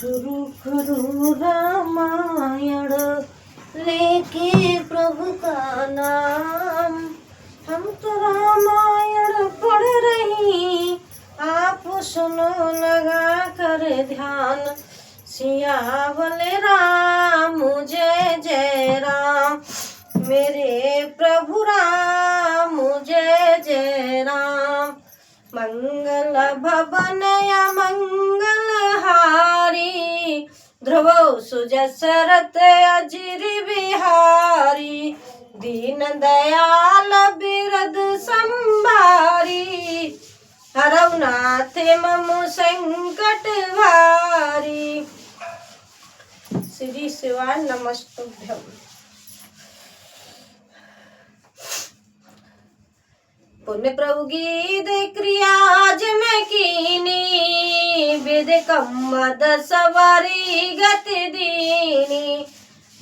शुरू करो रामायण लेके प्रभु का नाम। हम तो रामायण पढ़ रही, आप सुनो लगा कर ध्यान। सियावल राम जय जय राम, मेरे प्रभु राम जय जय राम। मंगल भवन या मंगल हारी, ध्रुव सुजसरत अजिर बिहारी। दीन दयाल बिरद संभारी, हरौ नाथ मम संकट भारी। श्री शिवाय नमस्तुभ्यं। पुण्य प्रभु गीत क्रियाज में कीनी, विद कम्मद सवारी गति दीनी।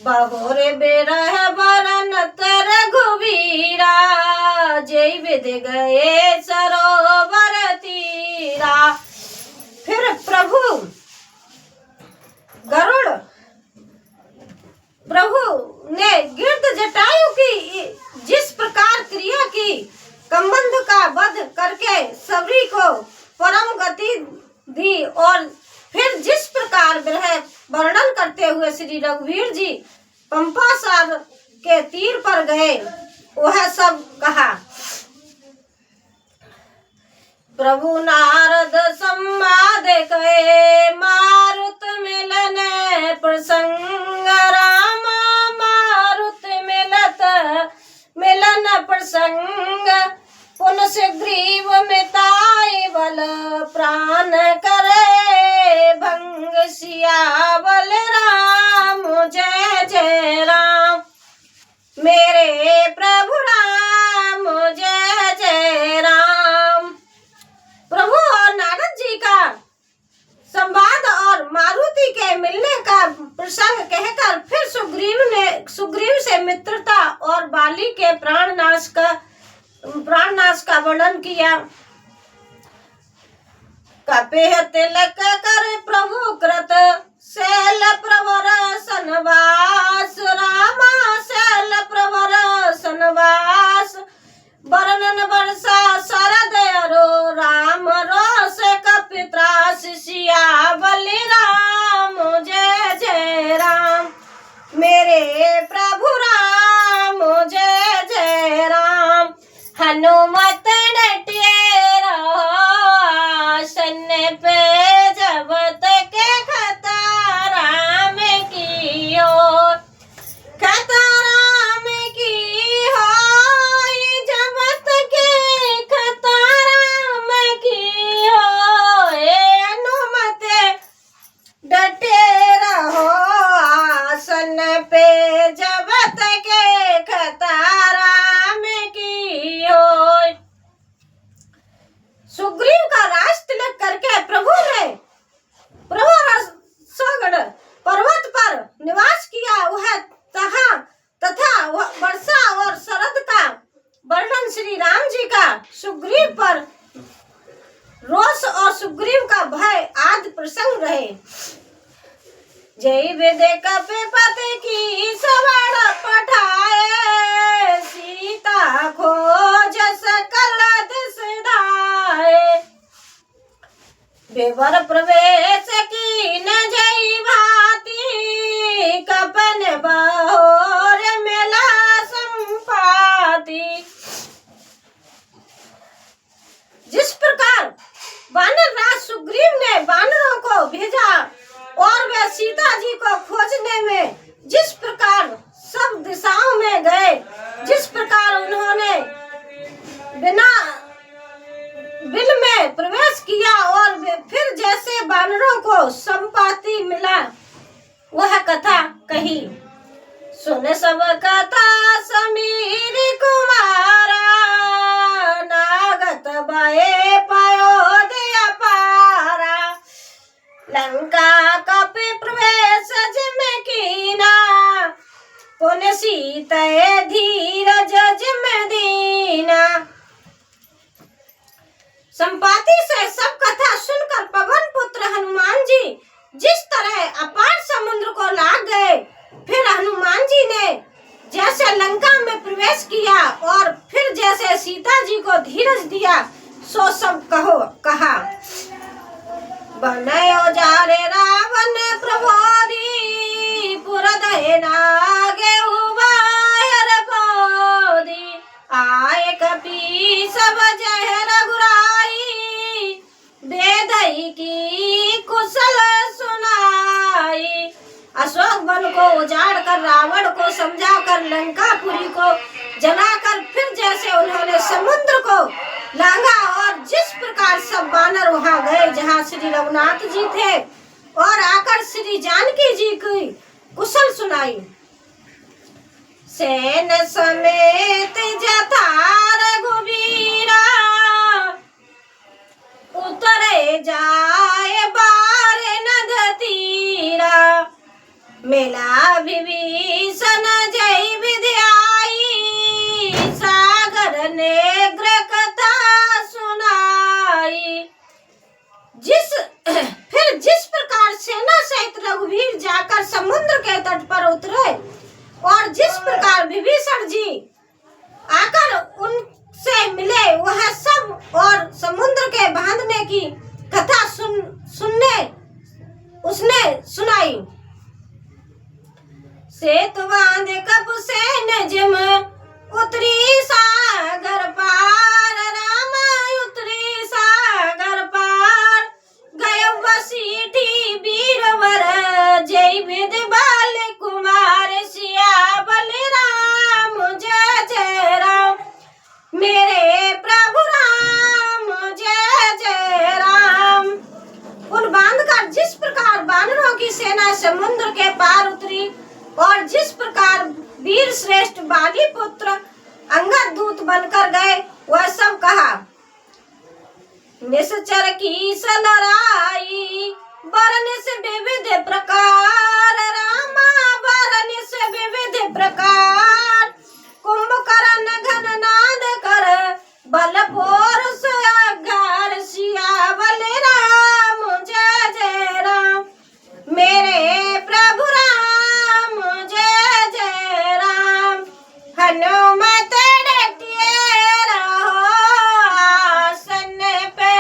बहोरे बेरह बरनत रघुवीरा, जय विद गए सरोवर तीरा। फिर प्रभु गरुड़ प्रभु ने गिरध जटायु की जिस प्रकार क्रिया की, कम्बंध का वध करके सबरी को परम गति दी, और फिर जिस प्रकार विरह वर्णन करते हुए श्री रघुवीर जी पंपासार के तीर पर गए, वह सब कहा। प्रभु नारद संवाद कहे, मारुत मिलन प्रसंग रामा। मारुत मिलन प्रसंग, पुन से ग्रीव मिताए बल प्राण करे भंग। सियावल राम जय जय राम, मेरे प्रभु राम जय जय राम। प्रभु और नारद जी का संवाद और मारुति के मिलने का प्रसंग कहकर फिर सुग्रीव से मित्रता और बाली के प्राणनाश का वर्णन किया। कपेह तिलक कर प्रभु कृत, शैल प्रवर सनवास रामा। शैल प्रवर सनवास, वर्णन वर्षा शरद अरो राम। रोष कपित्रास, सियावल राम जय जय राम, मेरे प्रभु राम जय जय राम। हनुमत डटे रहो आसन पे, जब तक खतरा में की हो। खतरा में की हो, जब तक खतरा में की हो। हनुमत डटे रहो आसन पे, जब तक खतरा में की हो। सुग्रीव का राज तिलक करके प्रभु सगड़ पर्वत पर निवास किया। वह तथा वर्षा और शरद का वर्णन श्री राम जी का सुग्रीव पर रोष और सुग्रीव का भय आदि प्रसंग रहे। जय विदे कपिपति की सवार पठाए, सीता खोज सकल दिस धाये। बेवर प्रवेश की न जय भांति, कपन बहोर मिला संपाति। जिस प्रकार वानर राज सुग्रीव ने वानरों को भेजा और वे सीता जी को खोजने में जिस प्रकार सब दिशाओं में गए, जिस प्रकार उन्होंने बिना बिल में प्रवेश किया और फिर जैसे वानरों को संपाति मिला, वह कथा कही। सुन सब कथा समीर कुमारा, नागत भये पयोदय पारा। लंका कपि प्रवेश जिम कीना, पुन सीतय धीरज जिम दीना। संपाति से सब कथा सुनकर पवन पुत्र हनुमान जी जिस तरह बनयो जारे रावण प्रबोधी पुरदय नागे उबायर बोधी आए कपी सब जय रघुराई बेदई की कुशल सुनाई। अशोक वन को उजाड़ कर रावण को समझा कर लंकापुरी को जलाकर फिर जैसे उन्होंने समुद्र को लांघा और जिस प्रकार सब बानर वहां गए जहां श्री रघुनाथ जी थे और आकर श्री जानकी जी की कुशल सुनाई। सेन समेत जथा रघुवीरा उतरे जाए बारे नद तीरा मेला विभीषण जय विद्याई सागर नेत्र कथा सुनाई। जिस प्रकार सेना सहित रघुवीर जाकर समुद्र के तट पर उतरे और जिस प्रकार विभीषण जी आकर उनसे मिले वह सब और समुद्र के बांधने की कथा सुनने उसने सुनाई। सेतु बांधे कब से नजम उतरी सागर पार रामा उतरी सागर पार गए वसीठी वीरवर जय विद बाल कुमार सिया बल राम जय जय राम मेरे प्रभु राम जय जय राम। उन बांधकर जिस प्रकार बानरों की सेना समुद्र के पार उतरी और जिस प्रकार वीर श्रेष्ठ बाली पुत्र अंगद दूत बनकर गए वह सब कहा। निश्चर की सलराई बरनिस विविध प्रकार रामा बरनिस विविध प्रकार कुंभकर्ण घन नाद कर बल पोरस अघार सिया बल राम जय जय राम मेरे प्रभु राम जय जय राम। हनुमत डटिए रहो आसन पे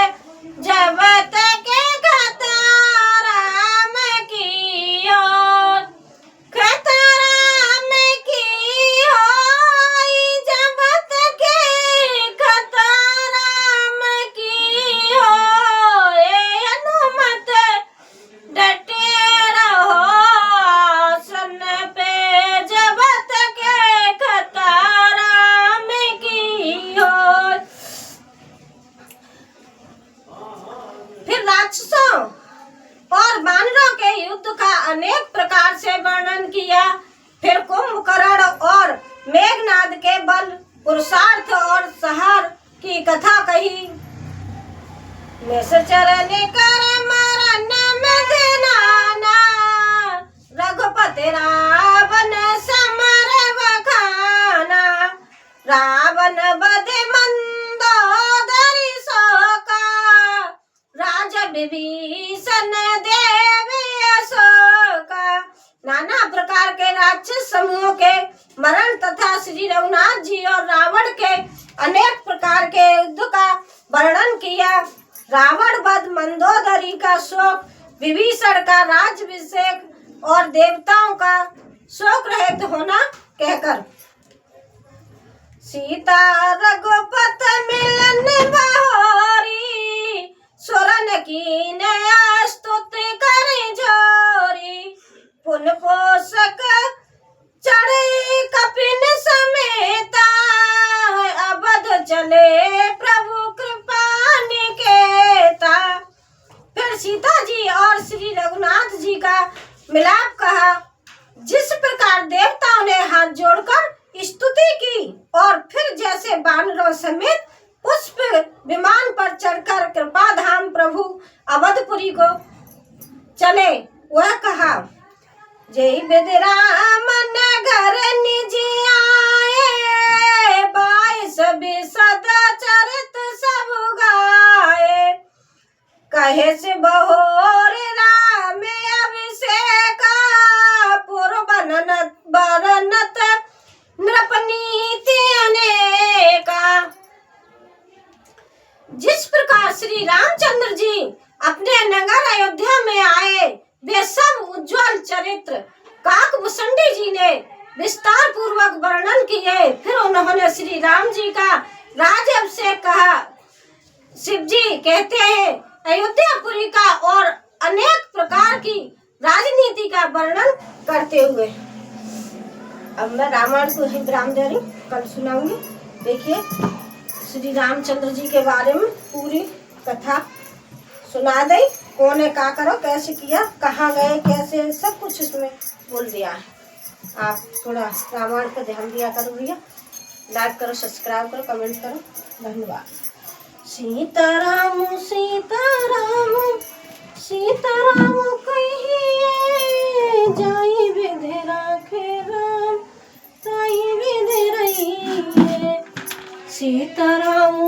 जब तक कथा राम की हो कथा राम की हो जब तक कथा राम की हो हनुमत डटे रहो आसन पे जब तक कथा राम की हो। फिर राक्षसों और बानरों के युद्ध का अनेक प्रकार से वर्णन किया। फिर कुंभकर्ण और मेघनाद के बल पुरुषार्थ और सहार की कथा कही। निश्चर कर मरण मदनाना रघुपति रावण समर बखाना रावण बधे मंदोदरी शोका राजा विभीषण देवी अशोका। नाना प्रकार के राक्षस समूह के मरण तथा श्री रघुनाथ जी और रावण के अनेक प्रकार के युद्ध का वर्णन किया। रावण वध मंदोदरी का शोक विभीषण का राज्याभिषेक और देवताओं का शोक रहित होना कहकर सीता रघुपत मिलन बहोरी सुरन की नया स्तुति करी जोरी पुन पोषक चढ़े कपिन समेता अवध चले प्रभु कृपा निकेता। फिर सीता जी और श्री रघुनाथ जी का मिलाप कहा। जिस प्रकार देवताओं ने हाथ जोड़कर स्तुति की और फिर जैसे बानरों समेत पुष्प विमान पर चढ़कर कृपा धाम प्रभु अवधपुरी को चले वह कहा। जय विद राम नगर निज आए बाईस सदा चरित सब गाए कहे से बहोर राम अभिषेका पूर्व बरनत नृपनीति अनेका। जिस प्रकार श्री रामचंद्र जी अपने नगर अयोध्या में आए वे सब उज्जवल चरित्र काकभूषणी जी ने विस्तार पूर्वक वर्णन किए। फिर उन्होंने श्री राम जी का राज्याभिषेक कहा। शिव जी कहते हैं अयोध्यापुरी का और अनेक प्रकार की राजनीति का वर्णन करते हुए। अब मैं रामायण को ही विराम दे रही हूँ, कल सुनाऊंगी। देखिए श्री रामचंद्र जी के बारे में पूरी कथा सुना दी, कौन है क्या करो कैसे किया, कहाँ गए कैसे, सब कुछ इसमें बोल दिया है। आप थोड़ा रामायण पर ध्यान दिया करो भैया, लाइक करो, सब्सक्राइब करो, कमेंट करो। धन्यवाद। सीताराम सीताराम सीताराम कहिए जाई विधि राखे राम ताई विधि रहिए। सीताराम